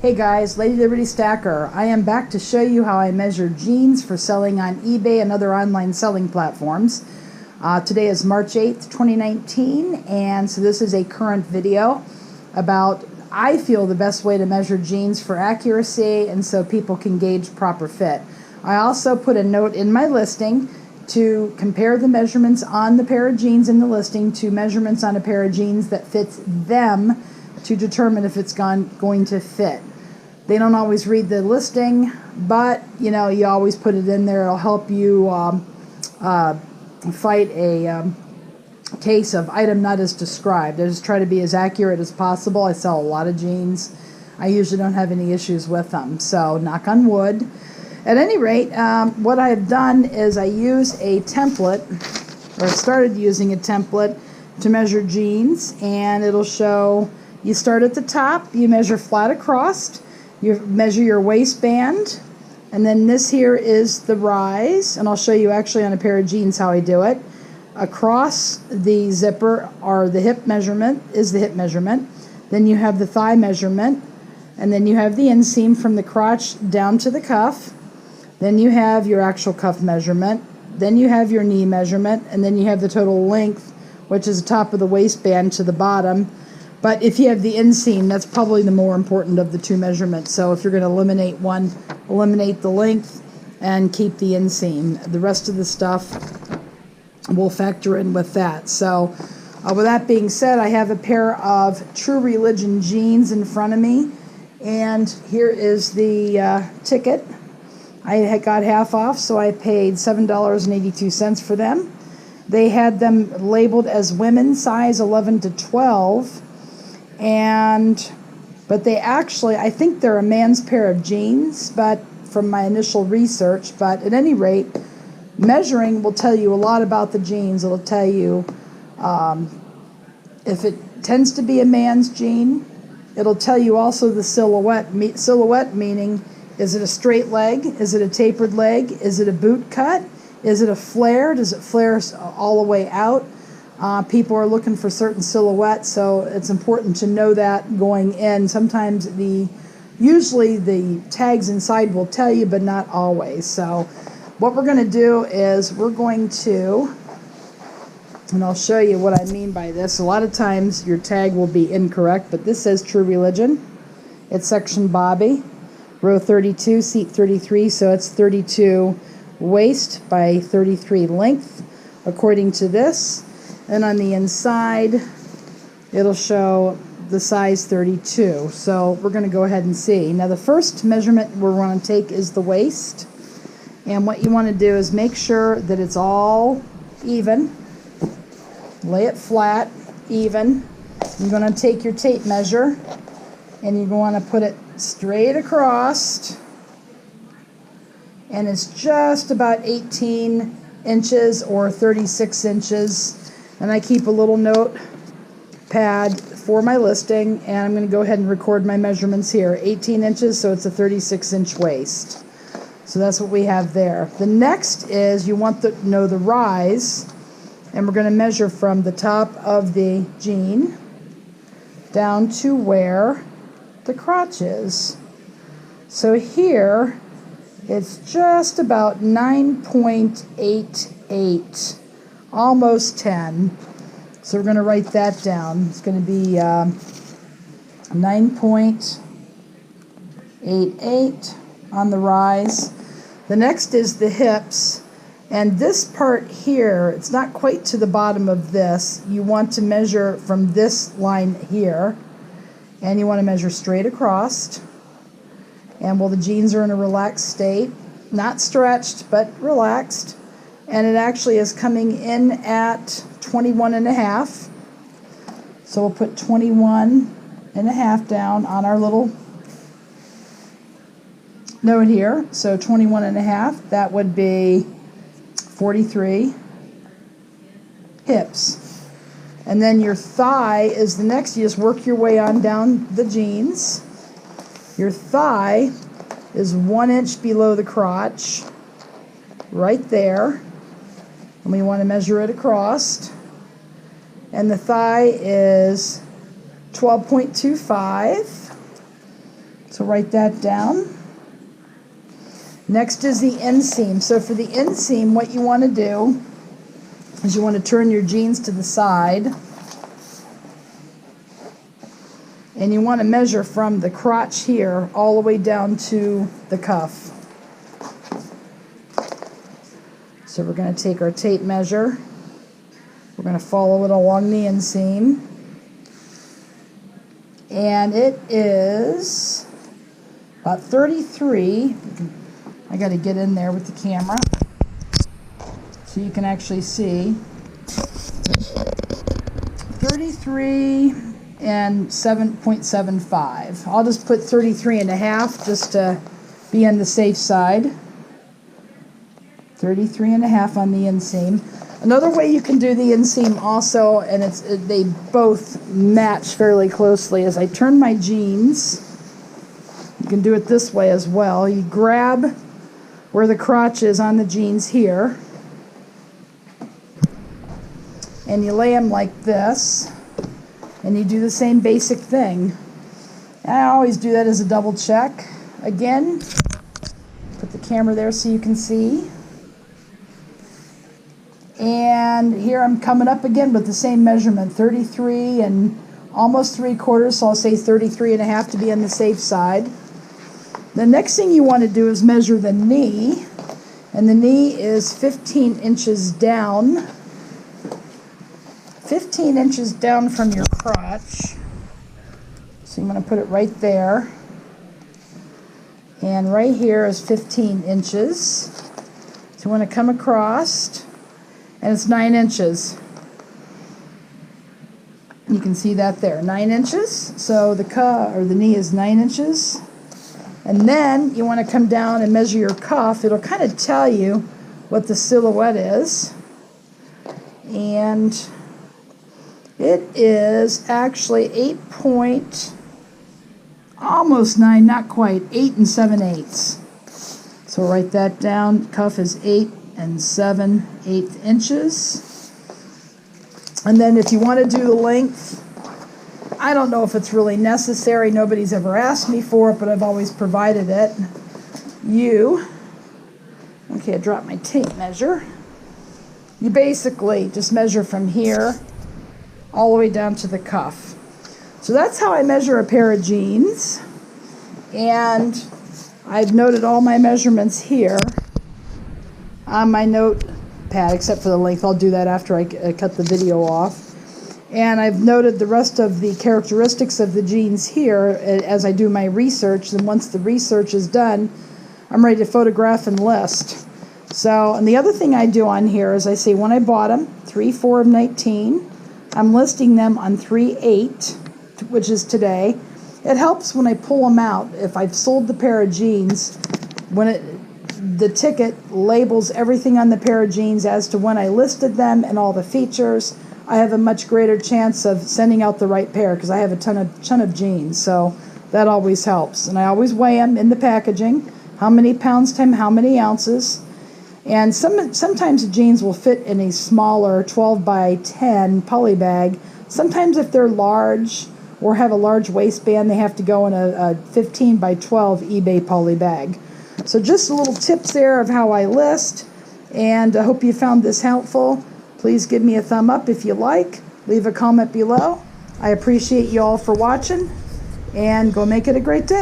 Hey guys, Lady Liberty Stacker. I am back to show you how I measure jeans for selling on eBay and other online selling platforms. Today is March 8th, 2019, and so this is a current video about, I feel, the best way to measure jeans for accuracy and so people can gauge proper fit. I also put a note in my listing to compare the measurements on the pair of jeans in the listing to measurements on a pair of jeans that fits them to determine if it's going to fit. They don't always read the listing, but you know, you always put it in there. It'll help you fight a case of item not as described. I just try to be as accurate as possible. I sell a lot of jeans. I usually don't have any issues with them, so knock on wood. At any rate, what I've done is I use a template, or started using a template to measure jeans, and it'll show. You start at the top, you measure flat across, you measure your waistband, and then this here is the rise, and I'll show you actually on a pair of jeans how I do it. Across the zipper are the hip measurement, then you have the thigh measurement, and then you have the inseam from the crotch down to the cuff, then you have your actual cuff measurement, then you have your knee measurement, and then you have the total length, which is the top of the waistband to the bottom. But if you have the inseam, that's probably the more important of the two measurements. So if you're going to eliminate one, eliminate the length and keep the inseam. The rest of the stuff will factor in with that. So with that being said, I have a pair of True Religion jeans in front of me. And here is the ticket. I had got half off, so I paid $7.82 for them. They had them labeled as women's size 11 to 12. But they actually, I think they're a man's pair of jeans, but from my initial research. But at any rate, measuring will tell you a lot about the jeans. It'll tell you if it tends to be a man's jean. It'll tell you also the silhouette. Silhouette meaning, is it a straight leg? Is it a tapered leg? Is it a boot cut? Is it a flare? Does it flare all the way out? People are looking for certain silhouettes, so it's important to know that going in. Sometimes usually the tags inside will tell you, but not always. So what we're going to do is we're going to, and I'll show you what I mean by this. A lot of times your tag will be incorrect, but this says True Religion. It's section Bobby, row 32, seat 33, so it's 32 waist by 33 length, according to this. And on the inside, it'll show the size 32. So we're going to go ahead and see. Now the first measurement we're going to take is the waist. And what you want to do is make sure that it's all even. Lay it flat, even. You're going to take your tape measure and you're going to put it straight across. And it's just about 18 inches or 36 inches. And I keep a little notepad for my listing, and I'm going to go ahead and record my measurements here. 18 inches, so it's a 36-inch waist. So that's what we have there. The next is you want to know the rise, and we're going to measure from the top of the jean down to where the crotch is. So here, it's just about 9.88. Almost 10. So we're going to write that down. It's going to be 9.88 on the rise. The next is the hips. And this part here, it's not quite to the bottom of this. You want to measure from this line here. And you want to measure straight across. And well, the jeans are in a relaxed state. Not stretched, but relaxed. And it actually is coming in at 21 and a half. So we'll put 21 and a half down on our little note here. So 21 and a half, that would be 43 hips. And then your thigh is the next. You just work your way on down the jeans. Your thigh is 1 inch below the crotch, right there. And we want to measure it across. And the thigh is 12.25. So write that down. Next is the inseam. So for the inseam, what you want to do is you want to turn your jeans to the side, and you want to measure from the crotch here all the way down to the cuff. So we're going to take our tape measure. We're going to follow it along the inseam. And it is about 33. I got to get in there with the camera so you can actually see. 33 and 7.75. I'll just put 33 and a half just to be on the safe side. 33 and a half on the inseam. Another way you can do the inseam also, and they both match fairly closely, is I turn my jeans. You can do it this way as well. You grab where the crotch is on the jeans here, and you lay them like this, and you do the same basic thing. And I always do that as a double check. Again, put the camera there so you can see. And here I'm coming up again with the same measurement, 33 and almost 3/4, so I'll say 33 and a half to be on the safe side. The next thing you want to do is measure the knee, and the knee is 15 inches down. 15 inches down from your crotch. So you want to put it right there. And right here is 15 inches. So you want to come across, and it's 9 inches. You can see that there, 9 inches. So the knee is 9 inches. And then you want to come down and measure your cuff. It'll kind of tell you what the silhouette is. And it is actually almost 9, not quite, 8 7/8. So write that down. Cuff is 8 7/8 inches. And then if you want to do the length, I don't know if it's really necessary. Nobody's ever asked me for it, but I've always provided it. Okay, I dropped my tape measure. You basically just measure from here all the way down to the cuff. So that's how I measure a pair of jeans. And I've noted all my measurements here on my notepad, except for the length. I'll do that after I cut the video off. And I've noted the rest of the characteristics of the jeans here as I do my research. And once the research is done, I'm ready to photograph and list. So, and the other thing I do on here is I say when I bought them, 3/4 of 19. I'm listing them on 3/8, which is today. It helps when I pull them out. If I've sold the pair of jeans, the ticket labels everything on the pair of jeans as to when I listed them and all the features. I have a much greater chance of sending out the right pair because I have a ton of jeans, so that always helps. And I always weigh them in the packaging, how many pounds times how many ounces. And sometimes the jeans will fit in a smaller 12 by 10 poly bag. Sometimes if they're large or have a large waistband, they have to go in a 15 by 12 eBay poly bag. So just a little tips there of how I list, and I hope you found this helpful. Please give me a thumb up if you like. Leave a comment below. I appreciate you all for watching, and go make it a great day.